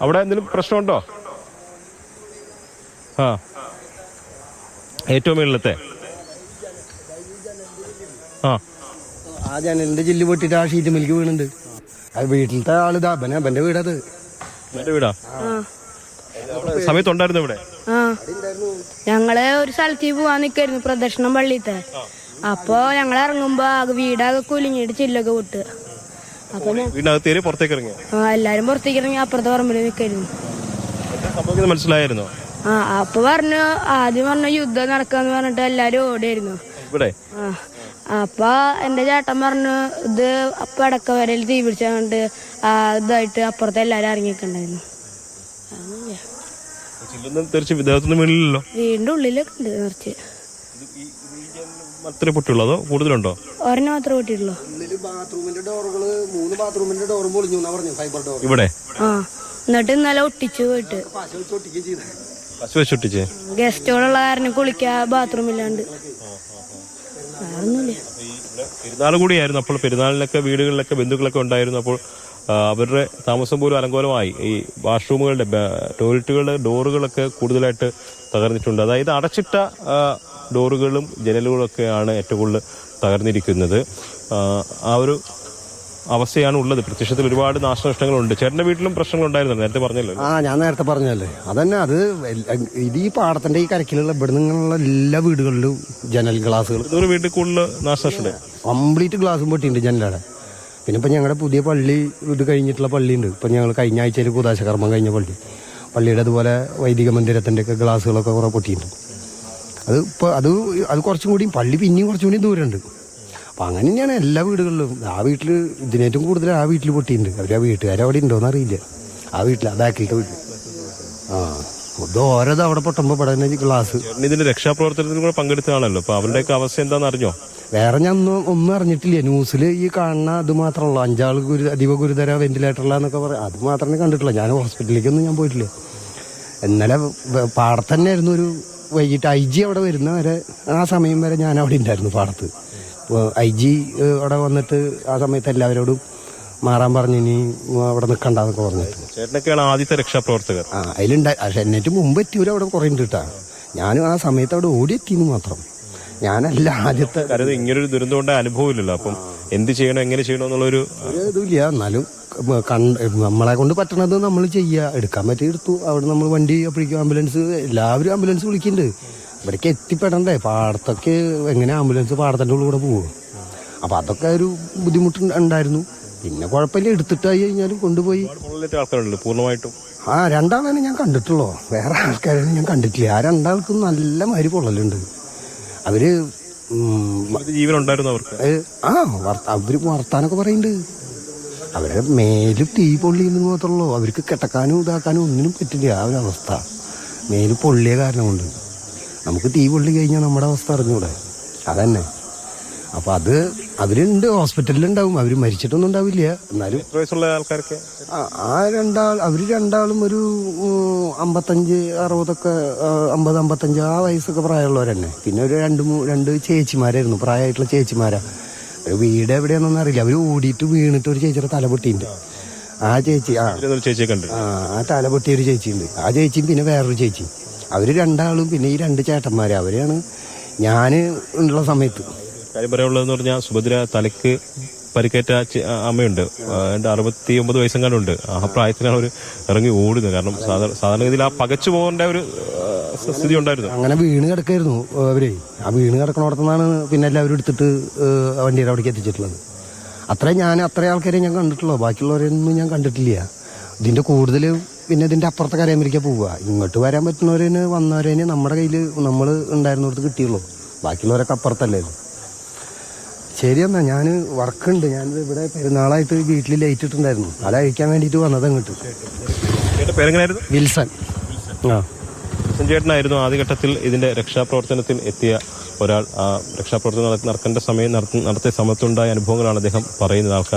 അവിടെ എന്തെങ്കിലും പ്രശ്നമുണ്ടോ? ആ, ഏറ്റവും മുകളിലത്തെ ആ ജനലിന്റെ ജില്ല് പൊട്ടിട്ട് ആ ഷീറ്റ് മിൽക്ക് വീണുണ്ട്. അത് വീട്ടിലത്തെ ആളിതാ അബന്റെ വീടത്. എന്റെ വീടാ? സമയത്തുണ്ടായിരുന്നു ഇവിടെ? ഞങ്ങള് ഒരു സ്ഥലത്തേക്ക് പോവാൻ നിക്കായിരുന്നു, പ്രദക്ഷിണം പള്ളിത്തെ. അപ്പൊ ഞങ്ങൾ ഇറങ്ങുമ്പോ വീടാകെ കുലുങ്ങിയിട്ട് ചില്ലൊക്കെ വിട്ട്. അപ്പൊ വീടിനകത്തേര് പുറത്തേക്ക് ഇറങ്ങി? എല്ലാരും പുറത്തേക്ക് ഇറങ്ങി അപ്പുറത്തെ പറമ്പിൽ നിക്കായിരുന്നു. മനസ്സിലായിരുന്നു? അപ്പൊ പറഞ്ഞു, ആദ്യം പറഞ്ഞു യുദ്ധം നടക്കാന്ന് പറഞ്ഞിട്ട് എല്ലാരും ഓടിയായിരുന്നു ഇവിടെ. അപ്പൊ എന്റെ ചേട്ടൻ പറഞ്ഞു ഇത് പടക്ക വരയിൽ തീ പിടിച്ചുകൊണ്ട് ഇതായിട്ട് അപ്പുറത്തെ എല്ലാരും ഇറങ്ങിയിട്ടുണ്ടായിരുന്നു. വീടിന്റെ ഉള്ളിലൊക്കെ ഉണ്ട് നിറച്ച്. അത്ര പൊട്ടുള്ളതോ കൂടുതലുണ്ടോ? ഒരെണ്ണം മാത്രമേ പൊട്ടിയുള്ളൂ. ഇവിടെ എന്നിട്ട് ഇന്നലെ ഒട്ടിച്ചു പോയിട്ട് ഗസ്റ്റുകളുള്ള കാരണം കുളിക്കാൻ ബാത്റൂമില്ലാണ്ട്. പെരുന്നാൾ കൂടിയായിരുന്നു. അപ്പോൾ പെരുന്നാളിലൊക്കെ വീടുകളിലൊക്കെ ബന്ധുക്കളൊക്കെ ഉണ്ടായിരുന്നു. അപ്പോൾ അവരുടെ താമസം പോലും അലങ്കോലമായി. ഈ വാഷ്റൂമുകളുടെ ടോയ്ലറ്റുകളുടെ ഡോറുകളൊക്കെ കൂടുതലായിട്ട് തകർന്നിട്ടുണ്ട്. അതായത് അടച്ചിട്ട ഡോറുകളും ജനലുകളൊക്കെയാണ് ഏറ്റവും കൂടുതൽ തകർന്നിരിക്കുന്നത്. ആ ഒരു അവസ്ഥയാണ് ഉള്ളത്. പ്രത്യക്ഷത്തിൽ ഒരുപാട് നാശനഷ്ടങ്ങളുണ്ട്. ചേട്ടന്റെ വീട്ടിലും പ്രശ്നങ്ങൾ ഉണ്ടായിരുന്നു, നേരത്തെ പറഞ്ഞല്ലോ. ഞാൻ നേരത്തെ പറഞ്ഞല്ലേ, അതന്നെ. അത് ഇത് ഈ പാടത്തിന്റെ ഈ കരക്കിലുള്ള ഇവിടെ നിന്നുള്ള എല്ലാ വീടുകളിലും ജനൽ ഗ്ലാസുകൾ വീട്ടിൽ കൂടുതൽ നാശനഷ്ടം കംപ്ലീറ്റ് ഗ്ലാസും പൊട്ടിയിട്ടുണ്ട് ജനലയുടെ. പിന്നെ ഇപ്പം ഞങ്ങളുടെ പുതിയ പള്ളി ഇത് കഴിഞ്ഞിട്ടുള്ള പള്ളിയുണ്ട്. ഇപ്പം ഞങ്ങൾ കഴിഞ്ഞ ആഴ്ചയിൽ കൂതാശകർമ്മം കഴിഞ്ഞ പള്ളിയുടെ അതുപോലെ വൈദിക മന്ദിരത്തിൻ്റെ ഒക്കെ ഗ്ലാസുകളൊക്കെ കുറെ പൊട്ടിയിട്ടുണ്ട്. അത് ഇപ്പോൾ അത് കുറച്ചും കൂടി പള്ളി പിന്നെയും കുറച്ചും കൂടി ദൂരമുണ്ട്. അപ്പം അങ്ങനെ തന്നെയാണ് എല്ലാ വീടുകളിലും. ആ വീട്ടിൽ ഇതിനേറ്റവും കൂടുതൽ ആ വീട്ടിൽ പൊട്ടിയിട്ടുണ്ട്. അവർ ആ വീട്ടുകാരവിടെ ഉണ്ടോയെന്ന് അറിയില്ല. ആ വീട്ടിൽ ആ ബാക്കിലത്തെ വീട്ടിൽ ഇത് ഓരോ അവിടെ പൊട്ടുമ്പോൾ ഇവിടെ ഗ്ലാസ്. ഇതിന്റെ രക്ഷാപ്രവർത്തനത്തിൽ കൂടെ പങ്കെടുത്തതാണല്ലോ. അപ്പൊ അവരുടെയൊക്കെ അവസ്ഥ എന്താണെന്ന് അറിഞ്ഞോ? വേറെ ഞാൻ ഒന്നും അറിഞ്ഞിട്ടില്ല. ന്യൂസിൽ ഈ കാണുന്ന അത് മാത്രമല്ല, 5 ആൾ അതീവ ഗുരുതര വെന്റിലേറ്ററിലാന്നൊക്കെ പറയാം. അത് മാത്രമേ കണ്ടിട്ടുള്ളൂ. ഞാൻ ഹോസ്പിറ്റലിലേക്കൊന്നും ഞാൻ പോയിട്ടില്ല. ഇന്നലെ പാടത്തന്നെ ആയിരുന്നു ഒരു വൈകിട്ട് IG അവിടെ വരുന്ന വരെ ആ സമയം വരെ ഞാൻ അവിടെ ഉണ്ടായിരുന്നു പാടത്ത്. IG അവിടെ വന്നിട്ട് ആ സമയത്ത് എല്ലാവരോടും മാറാൻ പറഞ്ഞു, ഇനി അവിടെ നിൽക്കണ്ടെന്നൊക്കെ പറഞ്ഞിട്ട്. ചേട്ടനൊക്കെയാണ് ആദ്യത്തെ രക്ഷാപ്രവർത്തകർ. അതിലുണ്ടായി. പക്ഷെ എന്നിട്ട് മുമ്പ് എത്തിയവരും അവിടെ കുറേ ഉണ്ട് കേട്ടാ. ഞാനും ആ സമയത്ത് അവിടെ ഓടിയെത്തിയെന്ന് മാത്രം. ഞാനല്ല ആദ്യത്തെ. ഇങ്ങനൊരു ദുരന്തം ഉണ്ടായ അനുഭവം ഇല്ലല്ലോ. അപ്പം എന്ത് ചെയ്യണം, എങ്ങനെ ചെയ്യണം എന്നുള്ളൊരു ഇതുമില്ല. എന്നാലും നമ്മളെ കൊണ്ട് പറ്റണത് നമ്മൾ ചെയ്യുക. എടുക്കാൻ പറ്റി എടുത്തു. അവിടെ നമ്മൾ വണ്ടി അപ്പോഴേക്കും ആംബുലൻസ്, എല്ലാവരും ആംബുലൻസ് വിളിക്കുന്നുണ്ട്. ഇവിടേക്ക് എത്തിപ്പെടണ്ടേ? പാടത്തൊക്കെ എങ്ങനെ ആംബുലൻസ് പാടത്തിൻ്റെ ഉള്ളിൽ കൂടെ പോകും? അപ്പം അതൊക്കെ ഒരു ബുദ്ധിമുട്ട് ഉണ്ടായിരുന്നു. പിന്നെ കുഴപ്പമില്ല, എടുത്തിട്ടായി കഴിഞ്ഞാലും കൊണ്ടുപോയി. പൂർണ്ണമായിട്ടും 2 ആളാണ് ഞാൻ കണ്ടിട്ടുള്ളൂ. വേറെ ആൾക്കാരാണ് ഞാൻ കണ്ടിട്ടില്ല. ആ 2 ആൾക്കും നല്ല മാതിരി പൊള്ളലുണ്ട്. അവര് ജീവനുണ്ടായിരുന്നു അവർക്ക്. അവര് വർത്താനൊക്കെ പറയുന്നുണ്ട്. അവരെ മേല് തീ പൊള്ളിയെന്ന് മാത്രമല്ലോ. അവർക്ക് കിടക്കാനും ഇതാക്കാനും ഒന്നിനും പറ്റില്ല. ആ ഒരു അവസ്ഥ മേല് പൊള്ളിയ കാരണം കൊണ്ട്. നമുക്ക് തീ പൊള്ളി കഴിഞ്ഞാൽ നമ്മുടെ അവസ്ഥ അറിഞ്ഞൂടെ? അതന്നെ. അപ്പൊ അവരുണ്ട്, ഹോസ്പിറ്റലിലുണ്ടാവും. അവര് മരിച്ചിട്ടൊന്നും ഉണ്ടാവില്ല. എന്നാലും ആൾക്കാർക്ക് അവര് 2 ആളും ഒരു 55, 60 50-55 ആ വയസ്സൊക്കെ പ്രായമുള്ളവരെന്നെ. പിന്നെ ഒരു 2 ചേച്ചിമാരായിരുന്നു, പ്രായമായിട്ടുള്ള ചേച്ചിമാരാ. ഒരു വീട് എവിടെയാണെന്നൊന്നും അറിയില്ല. അവര് ഓടിയിട്ട് വീണിട്ട് ഒരു ചേച്ചിയുടെ തല പൊട്ടിയിട്ടുണ്ട്. ആ ചേച്ചി ആ തല പൊട്ടിയ ഒരു ചേച്ചിയുണ്ട്. ആ ചേച്ചിയും പിന്നെ വേറൊരു ചേച്ചി. അവര് 2 ആളും പിന്നെ ഈ 2 ചേട്ടന്മാര്. അവരെയാണ് ഞാൻ ഉള്ള സമയത്ത്. കാര്യം പറയാനുള്ളതെന്ന് പറഞ്ഞാൽ, സുഭദ്ര തലയ്ക്ക് പരിക്കേറ്റ അമ്മയുണ്ട്. 69 വയസ്സെങ്ങാനുണ്ട്. ആ പ്രായത്തിലാണ് അവർ ഇറങ്ങി ഓടുന്നത്. കാരണം സാധാരണഗതിയിൽ ആ പകച്ചു പോകേണ്ട ഒരു സ്ഥിതി ഉണ്ടായിരുന്നു. അങ്ങനെ വീണ് കിടക്കായിരുന്നു അവര്. ആ വീണ് കിടക്കണോടത്തുനിന്നാണ് പിന്നെ എല്ലാവരും എടുത്തിട്ട് വണ്ടിയുടെ അവിടേക്ക് എത്തിച്ചിട്ടുള്ളത്. അത്രയും ആൾക്കാരെ ഞാൻ കണ്ടിട്ടുള്ളൂ. ബാക്കിയുള്ളവരൊന്നും ഞാൻ കണ്ടിട്ടില്ല. ഇതിന്റെ കൂടുതൽ പിന്നെ ഇതിന്റെ അപ്പുറത്തെ കരയമരിക്കാൻ പോവുക. ഇങ്ങോട്ട് വരാൻ പറ്റുന്നവരേന് വന്നവരേന് നമ്മുടെ കയ്യിൽ നമ്മൾ ഉണ്ടായിരുന്നിടത്ത് കിട്ടിയുള്ളൂ. ബാക്കിയുള്ളവരൊക്കെ അപ്പുറത്തല്ലേ. ശരി എന്നാ, ഞാൻ വർക്കുണ്ട്. ഞാൻ ഇവിടെ പെരുന്നാളായിട്ട് വീട്ടിൽ ലൈറ്റ് ഇട്ടുണ്ടായിരുന്നു. അത് അഴിക്കാൻ വേണ്ടിയിട്ട് വന്നത് അങ്ങോട്ട്. വിൽസൺ. ചേട്ടനായിരുന്നു ആദ്യഘട്ടത്തിൽ ഇതിന്റെ രക്ഷാപ്രവർത്തനത്തിൽ എത്തിയ ഒരാൾ. ആ രക്ഷാപ്രവർത്തനം നടത്തേണ്ട സമയം നടത്തിയ സമയത്തുണ്ടായ അനുഭവങ്ങളാണ് അദ്ദേഹം പറയുന്നത്. ആൾക്കാർ